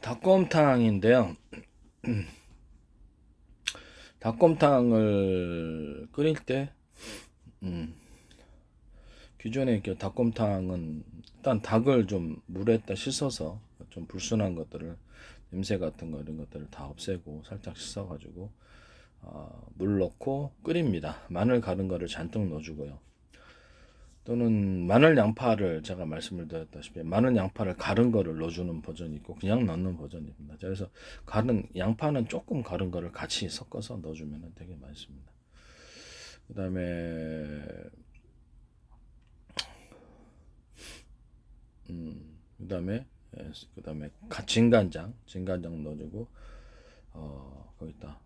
닭곰탕인데요. 닭곰탕을 끓일 때 기존에 이렇게 닭곰탕은 일단 닭을 좀 물에다 씻어서 좀 불순한 것들을, 냄새 같은 거 이런 것들을 다 없애고 살짝 씻어가지고 물 넣고 끓입니다. 마늘 가른 거를 잔뜩 넣어주고요. 또는 마늘 양파를, 제가 말씀을 드렸다시피 마늘 양파를 가른 거를 넣어주는 버전이 있고 그냥 넣는 버전입니다. 그래서 가른 양파는 조금 가른 거를 같이 섞어서 넣어주면 되게 맛있습니다. 그 다음에 그 다음에 진간장 넣어주고, 거기다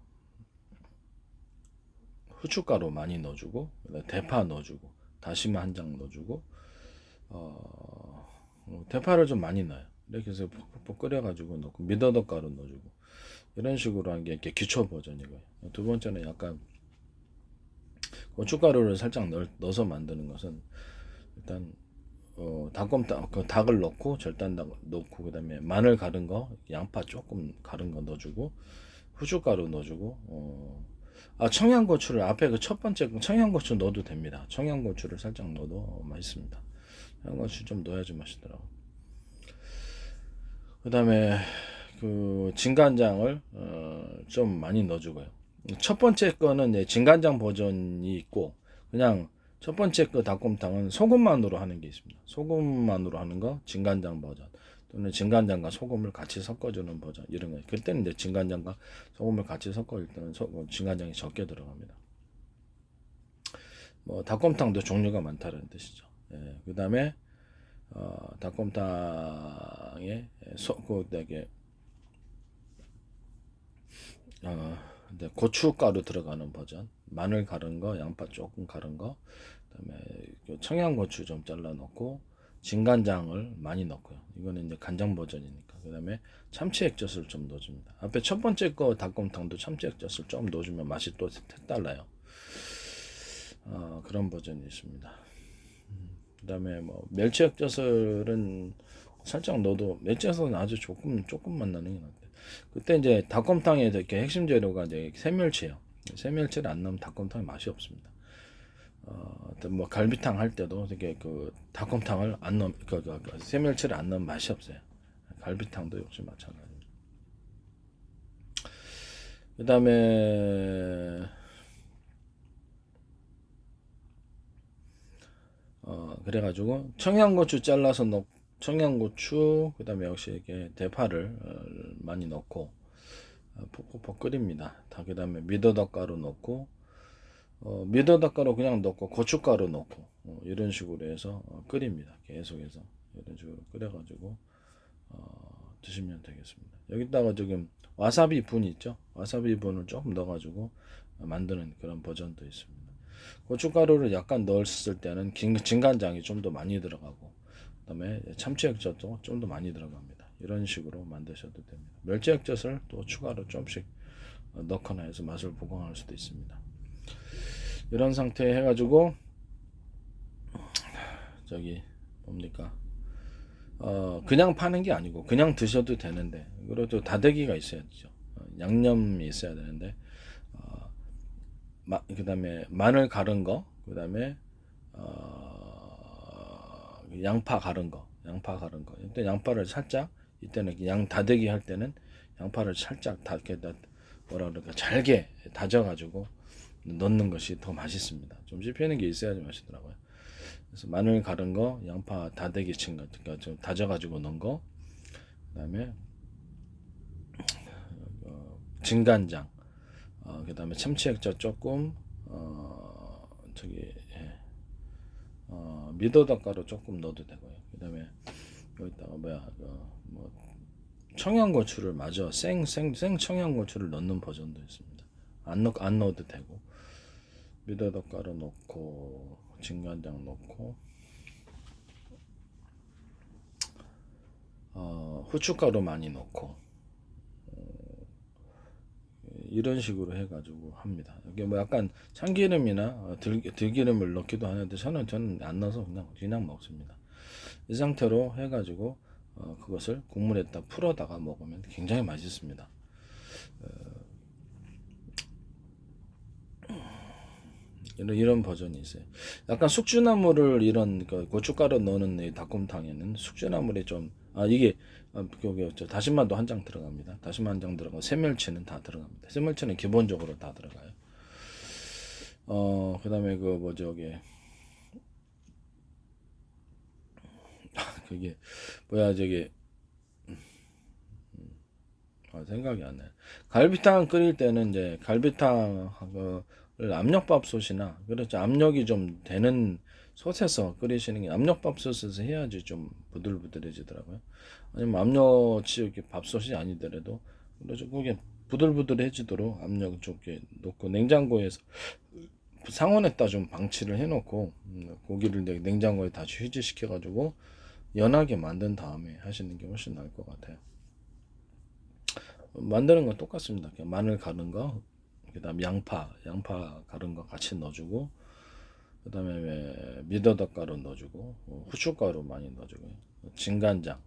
후춧가루 많이 넣어주고, 대파 넣어주고, 다시마 한 장 넣어주고, 대파를 좀 많이 넣어요. 이렇게 해서 푹푹 끓여가지고 넣고, 미더덕 가루 넣어주고, 이런 식으로 한 게 이렇게 기초 버전이고요. 두 번째는 약간 고춧가루를 살짝 넣어서 만드는 것은, 일단 닭곰탕, 그 닭을 넣고, 절단닭 넣고, 그 다음에 마늘 가른 거, 양파 조금 가른 거 넣어주고, 후춧가루 넣어주고, 청양고추를 앞에 그 첫 번째 청양고추 넣어도 됩니다. 청양고추를 살짝 넣어도 맛있습니다. 청양고추 좀 넣어야지 맛있더라고. 그 다음에 그 진간장을 좀 많이 넣어주고요. 첫 번째 거는 진간장 버전이 있고, 그냥 첫 번째 거 닭곰탕은 소금만으로 하는 게 있습니다. 소금만으로 하는 거 진간장 버전, 또는 진간장과 소금을 같이 섞어주는 버전, 이런 거. 그때는 이제 진간장과 소금을 같이 섞어줄 때는 진간장이 적게 들어갑니다. 뭐 닭곰탕도 종류가 많다는 뜻이죠. 예, 그 다음에 닭곰탕에 되게 고춧가루 들어가는 버전, 마늘 가른 거, 양파 조금 가른 거, 그다음에 청양고추 좀 잘라 넣고, 진간장을 많이 넣고요. 이거는 이제 간장 버전이니까. 그다음에 참치 액젓을 좀 넣어줍니다. 앞에 첫 번째 거 닭곰탕도 참치 액젓을 좀 넣어주면 맛이 또 달라요. 그런 버전이 있습니다. 그다음에 뭐 멸치 액젓은 살짝 넣어도, 멸치 액젓은 아주 조금만 넣는 게 낫대. 그때 이제 닭곰탕에 이렇게 핵심 재료가 이제 새멸치예요. 새멸치를 안 넣으면 닭곰탕이 맛이 없습니다. 뭐 갈비탕 할 때도 되게 그 닭곰탕을 안 넣으면, 새멸치를 안 넣으면 맛이 없어요. 갈비탕도 역시 마찬가지입니다. 그다음에 그래가지고 청양고추 잘라서 청양고추, 그다음에 역시 이렇게 대파를 많이 넣고 푹푹 끓입니다. 그다음에 미더덕 가루 넣고, 미더덕 가루 그냥 넣고 고춧가루 넣고, 이런 식으로 해서 끓입니다. 계속해서 이런 식으로 끓여가지고 드시면 되겠습니다. 여기다가 지금 와사비 분이 있죠. 와사비 분을 조금 넣어가지고 만드는 그런 버전도 있습니다. 고춧가루를 약간 넣었을 때는 진간장이 좀 더 많이 들어가고, 그다음에 참치 액젓도 좀 더 많이 들어갑니다. 이런 식으로 만드셔도 됩니다. 멸치 액젓을 또 추가로 좀씩 넣거나 해서 맛을 보강할 수도 있습니다. 이런 상태 해가지고 저기 뭡니까, 그냥 파는 게 아니고 그냥 드셔도 되는데, 그래도 다대기가 있어야죠. 양념이 있어야 되는데, 그 다음에 마늘 가른 거, 그 다음에 양파 가른 거, 이때 양파를 살짝, 이때는 양 다대기 할 때는 양파를 살짝 이렇게 뭐라 그럴까, 잘게 다져가지고 넣는 것이 더 맛있습니다. 좀 씹히는 게 있어야지 맛있더라고요. 그래서 마늘 가른 거, 양파 다대기 친 거, 그러니까 좀 다져가지고 넣은 거, 그다음에 진간장, 그다음에 참치 액젓 조금, 저기 미더덕 가루 조금 넣어도 되고요. 그다음에 여기다가 뭐 청양고추를 마저 생 청양고추를 넣는 버전도 있습니다. 안 넣어도 되고, 미더덕 가루 넣고, 진간장 넣고, 후춧가루 많이 넣고, 이런 식으로 해가지고 합니다. 이게 뭐 약간 참기름이나 들기름을 넣기도 하는데 저는 안 넣어서 그냥 먹습니다. 이 상태로 해가지고 그것을 국물에다 풀어다가 먹으면 굉장히 맛있습니다. 이런 버전이 있어요. 약간 숙주나물을 이런 고춧가루 넣는 이 닭곰탕에는 숙주나물이 좀 이게 여기 다시마도 한 장 들어갑니다. 다시마 한 장 들어가고 새멸치는 다 들어갑니다. 새멸치는 기본적으로 다 들어가요. 그다음에 그 뭐죠 이게 그게 뭐야 저기 생각이 안 나요. 갈비탕 끓일 때는 이제 갈비탕을 압력밥솥이나 그렇죠. 압력이 좀 되는 솥에서 끓이시는 게 압력밥솥에서 해야지 좀 부들부들해지더라고요. 아니면 압력치 이렇게 밥솥이 아니더라도 그래서 그게 부들부들해지도록 압력 좋게 놓고 냉장고에서 상온에다 좀 방치를 해놓고 고기를 냉장고에 다시 휴지시켜가지고 연하게 만든 다음에 하시는 게 훨씬 나을 것 같아요. 만드는 건 똑같습니다. 그냥 마늘 가른 거, 그다음 양파 가른 거 같이 넣어주고, 그다음에 미더덕 가루 넣어주고, 후춧가루 많이 넣어주고, 진간장,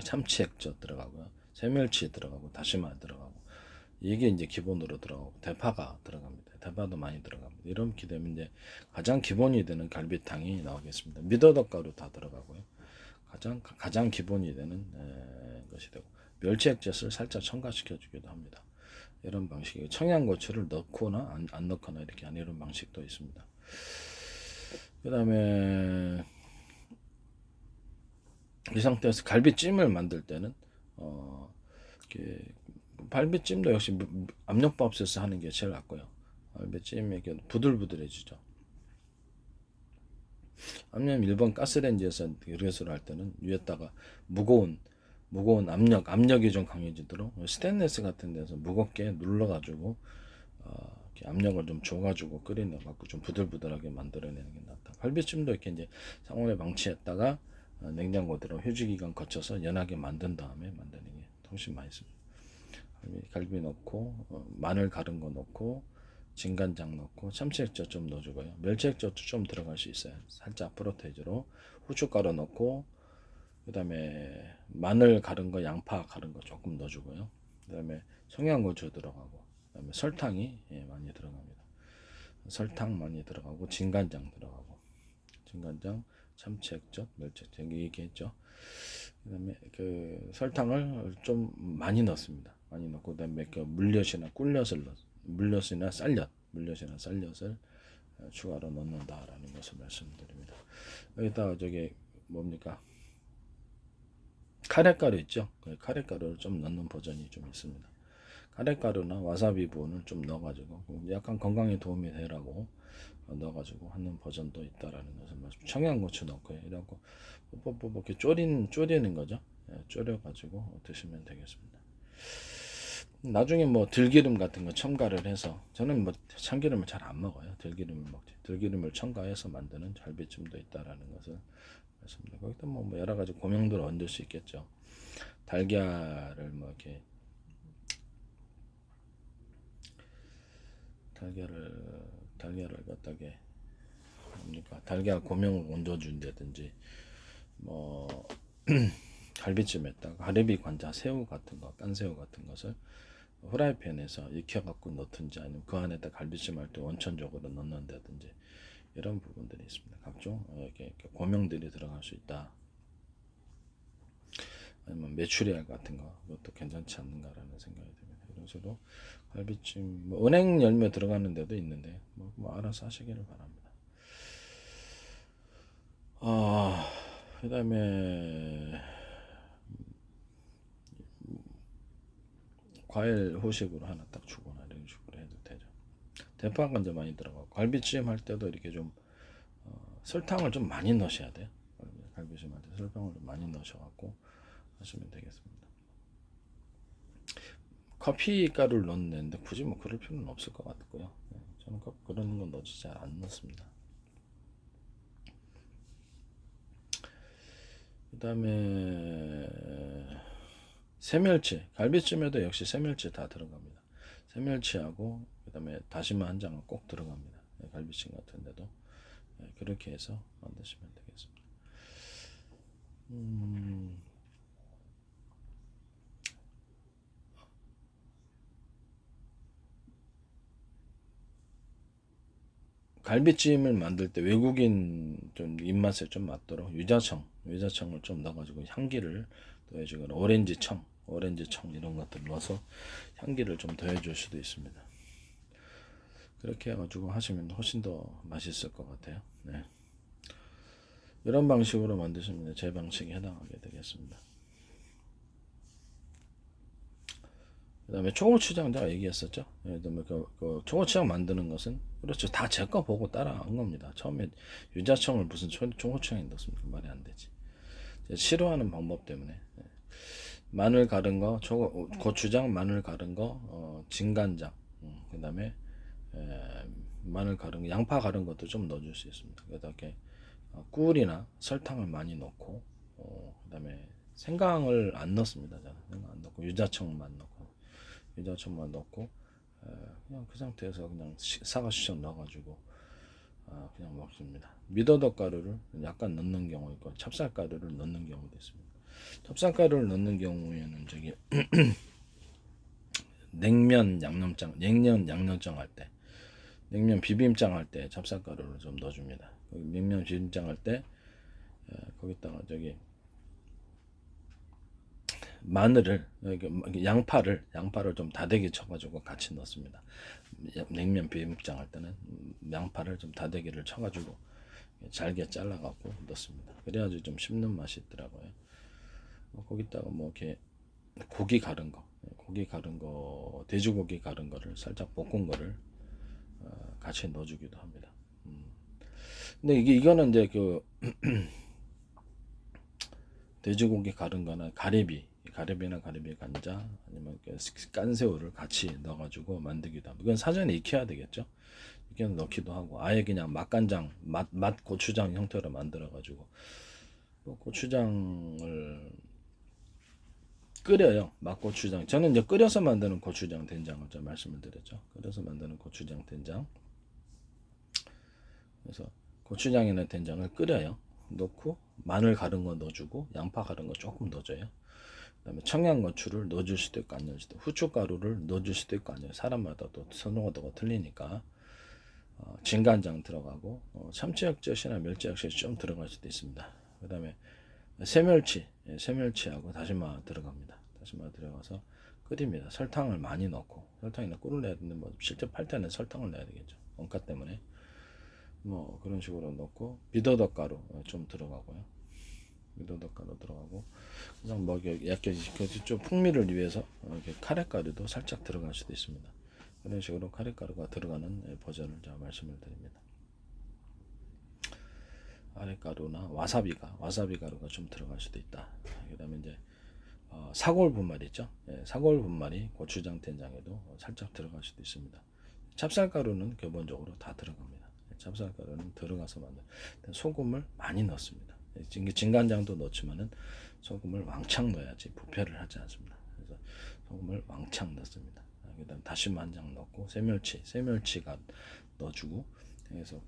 참치 액젓 들어가고요, 새멸치 들어가고, 다시마 들어가고, 이게 이제 기본으로 들어가고, 대파가 들어갑니다. 대파도 많이 들어갑니다. 이렇게 되면 이제 가장 기본이 되는 갈비탕이 나오겠습니다. 미더덕 가루 다 들어가고요. 가장 기본이 되는 것이 되고 멸치 액젓을 살짝 첨가시켜 주기도 합니다. 이런 방식이 청양고추를 넣거나 안 넣거나 이렇게 하는 이런 방식도 있습니다. 그 다음에 이 상태에서 갈비찜을 만들 때는 갈비찜도 역시 압력밥솥에서 하는 게 제일 낫고요. 갈비찜이 이렇게 부들부들해지죠. 아니면 일반 가스레인지에서 그릇을 할 때는 위에다가 무거운 압력이 좀 강해지도록 스테인리스 같은 데서 무겁게 눌러가지고 이렇게 압력을 좀 줘가지고 끓이는 갖고 좀 부들부들하게 만들어내는 게 낫다. 갈비찜도 이렇게 이제 상온에 방치했다가 냉장고 들어 휴지기간 거쳐서 연하게 만든 다음에 만드는 게 훨씬 맛있습니다. 갈비 넣고 마늘 가른 거 넣고 진간장 넣고 참치액젓 좀 넣어주고요. 멸치액젓도 좀 들어갈 수 있어요. 살짝 프로테이즈로 후춧가루 넣고 그 다음에 마늘 가른 거 양파 가른 거 조금 넣어주고요. 그 다음에 청양고추 들어가고 그 다음에 설탕이 많이 들어갑니다. 설탕 많이 들어가고 진간장 들어가고 진간장 참치액젓 멸치액젓 얘기했죠. 그 다음에 그 설탕을 좀 많이 넣습니다. 많이 넣고 그 다음에 그 물엿이나 꿀엿을 물엿이나 쌀엿을 추가로 넣는다라는 것을 말씀드립니다. 여기다가 저기 뭡니까 카레가루 있죠? 카레가루를 좀 넣는 버전이 좀 있습니다. 카레가루나 와사비 부분을 좀 넣어가지고 약간 건강에 도움이 되라고 넣어가지고 하는 버전도 있다라는 것을 말씀. 청양고추 넣고요. 이러고 이렇게 졸이는 거죠. 졸여가지고 드시면 되겠습니다. 나중에 뭐 들기름 같은 거 첨가를 해서 저는 뭐 참기름을 잘 안 먹어요. 들기름을 먹지. 들기름을 첨가해서 만드는 갈비찜도 있다라는 것을 말씀드립니다. 거기다 뭐 여러 가지 고명들을 얹을 수 있겠죠. 달걀을 뭐 이렇게 달걀을 갖다가 뭡니까 달걀 고명을 얹어준다든지 뭐 갈비찜에다가 가리비 관자 새우 같은 거 깐새우 같은 것을 후라이팬에서 익혀갖고 넣든지 아니면 그 안에다 갈비찜 할 때 원천적으로 넣는다든지 이런 부분들이 있습니다. 각종 이렇게 고명들이 들어갈 수 있다. 아니면 메추리알 같은 거 그것도 괜찮지 않는가라는 생각이 듭니다. 이런 식으로 갈비찜 뭐 은행 열매 들어가는 데도 있는데 뭐 알아서 하시기를 바랍니다. 그다음에 과일 후식으로 하나 딱 주거나 이런 식으로 해도 되죠. 대파가 이제 많이 들어가고 갈비찜 할 때도 이렇게 좀 설탕을 좀 많이 넣으셔야 돼요. 갈비찜 할 때 설탕을 좀 많이 넣으셔갖고 하시면 되겠습니다. 커피 가루를 넣는데 굳이 뭐 그럴 필요는 없을 것 같고요. 저는 그런 건 넣지 잘 안 넣습니다. 그 다음에 새멸치 갈비찜에도 역시 새멸치 다 들어갑니다. 새멸치하고 그 다음에 다시마 한 장은 꼭 들어갑니다. 갈비찜 같은데도 그렇게 해서 만드시면 되겠습니다. 갈비찜을 만들 때 외국인 좀 입맛에 좀 맞도록 유자청을 좀 넣어가지고 향기를 더해주거나 오렌지청 이런 것들 넣어서 향기를 좀 더해줄 수도 있습니다. 그렇게 해가지고 하시면 훨씬 더 맛있을 것 같아요. 네. 이런 방식으로 만드시면 제 방식에 해당하게 되겠습니다. 그 다음에 초고추장 제가 얘기했었죠. 그다음에 그 초고추장 만드는 것은 그렇죠. 다 제 거 보고 따라한 겁니다. 처음에 유자청을 무슨 초고추장에 넣습니까? 말이 안 되지. 싫어하는 방법 때문에 마늘 가른 거, 고추장, 마늘 가른 거, 진간장, 그 다음에 마늘 가른 거, 양파 가른 것도 좀 넣어줄 수 있습니다. 그렇게 꿀이나 설탕을 많이 넣고, 그 다음에 생강을 안 넣습니다. 저는 생강 안 넣고 유자청만 넣고 그냥 그 상태에서 그냥 사과수청 넣어가지고 그냥 먹습니다. 미더덕 가루를 약간 넣는 경우 있고 찹쌀가루를 넣는 경우도 있습니다. 찹쌀가루를 넣는 경우에는 저기 냉면 양념장 할 때, 냉면 비빔장 할 때 찹쌀가루를 좀 넣어줍니다. 냉면 비빔장 할 때 거기다가 저기 마늘을 양파를 좀 다대기 쳐가지고 같이 넣습니다. 냉면 비빔장 할 때는 양파를 좀 다대기를 쳐가지고 잘게 잘라갖고 넣습니다. 그래야지 좀 씹는 맛이 있더라고요. 거기다가 뭐 이렇게 고기 가른 거, 돼지고기 가른 거를 살짝 볶은 거를 같이 넣어주기도 합니다. 근데 이거는 이제 그 돼지고기 가른 거나 가리비나 가리비 간장 아니면 깐새우를 같이 넣어가지고 만들기도 합니다. 이건 사전에 익혀야 되겠죠. 이렇게 넣기도 하고 아예 그냥 맛 고추장 형태로 만들어가지고 고추장을 끓여요. 맛고추장. 저는 이제 끓여서 만드는 고추장 된장을 좀 말씀을 드렸죠. 끓여서 만드는 고추장 된장. 그래서 고추장이나 된장을 끓여요. 넣고 마늘 가른 거 넣어주고 양파 가른 거 조금 넣어줘요. 그다음에 청양고추를 넣어줄 수도 있고 안 넣을 수도 있고 후춧가루를 넣어줄 수도 있고 아니요. 사람마다 또 선호도가 틀리니까 진간장 들어가고 참치액젓이나 멸치액젓이 좀 들어갈 수도 있습니다. 그다음에 새멸치하고 다시마 들어갑니다. 다시마 들어가서 끓입니다. 설탕을 많이 넣고 설탕이나 꿀을 내야 되는데 뭐 실제 팔 때는 설탕을 내야 되겠죠. 원가 때문에 뭐 그런 식으로 넣고 미더덕 가루 좀 들어가고요. 미더덕 가루 들어가고 그냥 뭐 약간 좀 풍미를 위해서 이렇게 카레가루도 살짝 들어갈 수도 있습니다. 그런 식으로 카레가루가 들어가는 버전을 제가 말씀을 드립니다. 카레가루나 와사비 가루가 좀 들어갈 수도 있다. 그다음에 이제 사골 분말 있죠. 사골 분말이 고추장 된장에도 살짝 들어갈 수도 있습니다. 찹쌀가루는 기본적으로 다 들어갑니다. 찹쌀가루는 들어가서 만든 소금을 많이 넣습니다. 진간장도 넣지만은 소금을 왕창 넣어야지 부패를 하지 않습니다. 그래서 소금을 왕창 넣습니다. 그다음 다시마 한 장 넣고 새멸치가 넣어주고 그래서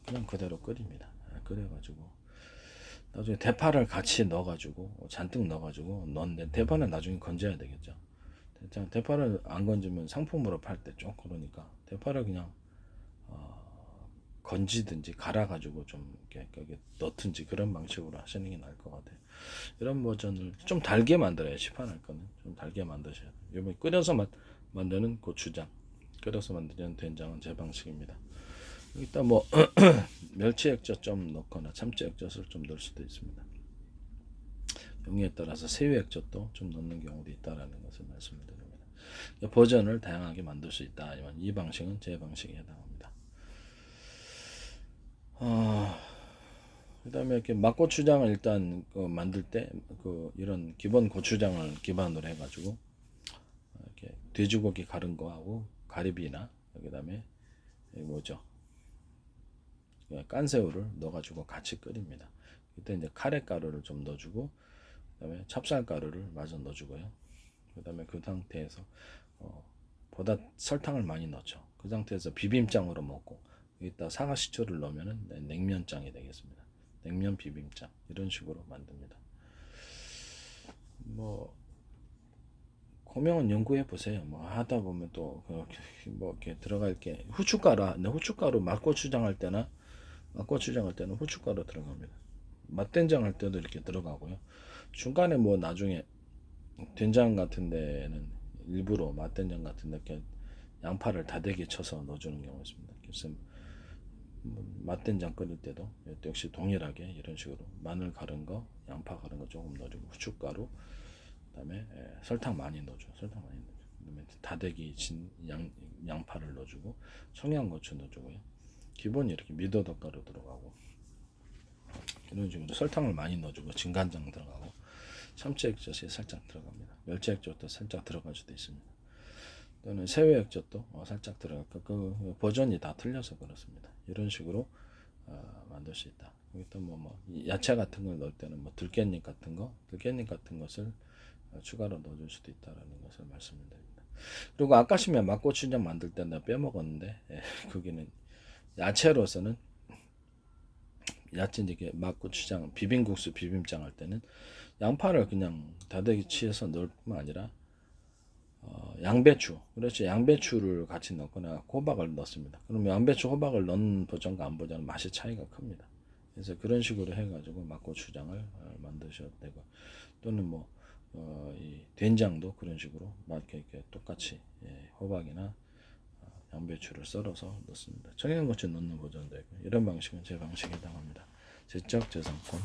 그냥 그대로 끓입니다. 끓여가지고 나중에 대파를 같이 넣어가지고 잔뜩 넣어가지고 넣는데 대파는 나중에 건져야 되겠죠. 대파를 안 건지면 상품으로 팔 때 좀 그러니까 대파를 그냥 건지든지 갈아가지고 좀 이렇게 넣든지 그런 방식으로 하시는 게 나을 것 같아요. 이런 버전을 좀 달게 만들어야 시판할 거는 좀 달게 만드셔야 돼요. 이번에 끓여서 만드는 고추장, 끓여서 만드는 된장은 제 방식입니다. 일단 뭐 멸치 액젓 좀 넣거나 참치 액젓을 좀 넣을 수도 있습니다. 용기에 따라서 새우 액젓도 좀 넣는 경우도 있다라는 것을 말씀을 드립니다. 버전을 다양하게 만들 수 있다. 아니면 이 방식은 제 방식에 해당합니다. 그다음에 이렇게 맛고추장을 일단 만들 때 이런 기본 고추장을 기반으로 해가지고 이렇게 돼지고기 가른 거하고 가리비나 그다음에 뭐죠? 깐새우를 넣어가지고 같이 끓입니다. 그때 이제 카레가루를 좀 넣어주고 그다음에 찹쌀가루를 마저 넣어주고요. 그다음에 그 상태에서 보다 설탕을 많이 넣죠. 그 상태에서 비빔장으로 먹고 여기다 사과시초를 넣으면 냉면장이 되겠습니다. 냉면 비빔장 이런 식으로 만듭니다. 뭐 고명은 연구해 보세요. 뭐 하다 보면 또 뭐 이렇게 들어갈 게 후춧가루, 근데 후춧가루 맛고추장 할 때나 맛고추장 할 때는 후춧가루 들어갑니다. 맛된장 할 때도 이렇게 들어가고요. 중간에 뭐 나중에 된장 같은 데는 일부러 맛된장 같은 데 이렇게 양파를 다대기 쳐서 넣어주는 경우가 있습니다. 그래서 맛된장 끓일 때도 역시 동일하게 이런 식으로 마늘 갈은 거, 양파 갈은 거 조금 넣어주고 후춧가루, 그다음에 설탕 많이 넣어줘. 설탕 많이 넣어줘. 그다음에 다대기 진 양파를 넣어주고 청양고추 넣어주고요. 기본이 이렇게 미더덕가루 들어가고 이런 식으로 설탕을 많이 넣어주고 진간장 들어가고 참치 액젓이 살짝 들어갑니다. 멸치 액젓도 살짝 들어갈 수도 있습니다. 또는 새우 액젓도 살짝 들어갈까 그 버전이 다 틀려서 그렇습니다. 이런 식으로 만들 수 있다. 여기 또 뭐 야채 같은 걸 넣을 때는 뭐 들깻잎 같은 것을 추가로 넣어줄 수도 있다라는 것을 말씀드립니다. 그리고 아까 시면 맛고추장 만들 때 내가 빼먹었는데 거기는 야채로서는 야채 이게 맛고추장 비빔국수 비빔장 할 때는 양파를 그냥 다대기 치해서 넣을 뿐만 아니라 양배추, 그렇죠. 양배추를 같이 넣거나 호박을 넣습니다. 그럼 양배추, 호박을 넣은 버전과 안 버전은 맛의 차이가 큽니다. 그래서 그런 식으로 해가지고 맛고추장을 만드셔도 되고, 또는 뭐 이 된장도 그런 식으로 이렇게 똑같이 호박이나 양배추를 썰어서 넣습니다. 청양고추 넣는 버전도 있고, 이런 방식은 제 방식에 해당합니다. 제적 저작권